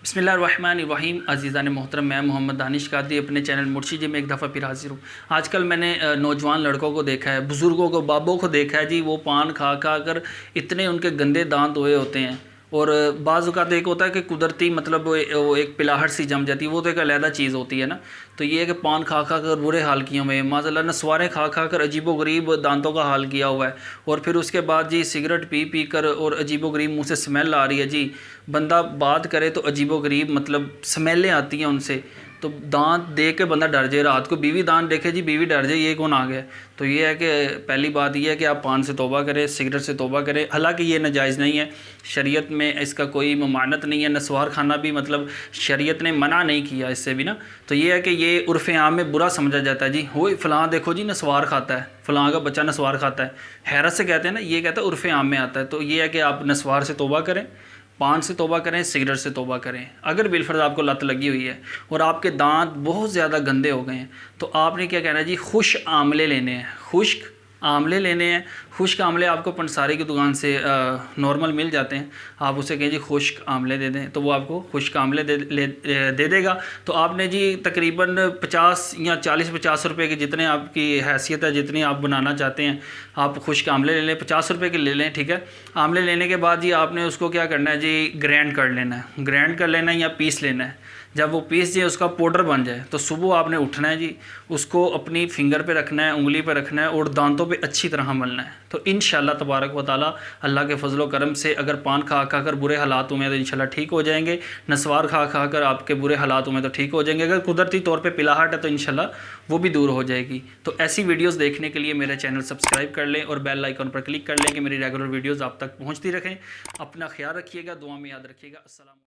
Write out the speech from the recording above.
बिस्मिल्लाहिर्रहमानिर्रहीम। अज़ीज़ान मोहतरम, मैं मोहम्मद दानिश कादरी अपने चैनल मुर्शी जी में एक दफ़ा फिर हाजिर हूँ। आजकल मैंने नौजवान लड़कों को देखा है, बुज़ुर्गों को, बाबों को देखा है जी, वो पान खा खा कर इतने उनके गंदे दांत हुए होते हैं। और बाज़ औक़ात एक होता है कि कुदरती मतलब वो एक पिलाहट सी जम जाती है, वो तो एक अलहदा चीज़ होती है ना। तो ये है कि पान खा खा कर बुरे हाल किए हुए हैं, माज़अल्लाह नस्वारें खा खा कर अजीबोगरीब दांतों का हाल किया हुआ है। और फिर उसके बाद जी सिगरेट पी पी कर और अजीबोगरीब मुँह से स्मेल आ रही है जी। बंदा बात करे तो अजीबोगरीब मतलब स्मेलें आती हैं उनसे। तो दांत देख के बंदा डर जाए, रात को बीवी दांत देखे जी बीवी डर जाए, ये कौन आ गया। तो ये है कि पहली बात ये है कि आप पान से तौबा करें, सिगरेट से तौबा करें। हालांकि ये नाजायज़ नहीं है, शरीयत में इसका कोई ममानत नहीं है। नस्वार खाना भी मतलब शरीयत ने मना नहीं किया इससे भी ना। तो ये है कि ये उर्फ़ आम में बुरा समझा जाता है जी, हो फ़लाँ देखो जी नस्वार खाता है, फ़लाँ का बच्चा नस्वार खाता है। हैरत से कहते हैं ना, ये कहता है उर्फ़ आम में आता है। तो ये है कि आप नस्वार से तौबा करें, पान से तौबा करें, सिगरेट से तौबा करें। अगर बिलफर्ज आपको लत लगी हुई है और आपके दांत बहुत ज़्यादा गंदे हो गए हैं तो आपने क्या कहना है जी, खुश आमले लेने हैं, खुश्क आमले लेने हैं। खुश्क आमले आपको पंसारी की दुकान से नॉर्मल मिल जाते हैं। आप उसे कहें जी खुश्क आमले दे दें तो वो आपको खुश्क आमले दे देगा। तो आपने जी तकरीबन 50 या 40-50 रुपये की जितने आपकी हैसियत है, जितनी आप बनाना चाहते हैं, आप खुश्क आमले ले लें, 50 रुपये के ले लें, ठीक है। आमले लेने के बाद जी आपने उसको क्या करना है जी, ग्राइंड कर लेना है, ग्राइंड कर लेना है या पीस लेना है। जब वो पीस जाए, उसका पाउडर बन जाए, तो सुबह आपने उठना है जी, उसको अपनी फिंगर पे रखना है, उंगली पे रखना है और दांतों पे अच्छी तरह मलना है। तो इंशाअल्लाह तबारक व तआला अल्लाह के फजल व करम से अगर पान खा खा कर बुरे हालात हुए तो इंशाअल्लाह ठीक हो जाएंगे। नस्वार खा खा कर आपके बुरे हालात हुए तो ठीक हो जाएंगे। अगर कुदरती तौर पे पिलाहट है तो इंशाअल्लाह वो भी दूर हो जाएगी। तो ऐसी वीडियोज़ देखने के लिए मेरा चैनल सब्सक्राइब कर लें और बेल आइकन पर क्लिक कर लें कि मेरी रेगुलर वीडियोज़ आप तक पहुँचती रखें। अपना ख्याल रखिएगा, दुआ में याद रखिएगा। अस्सलाम।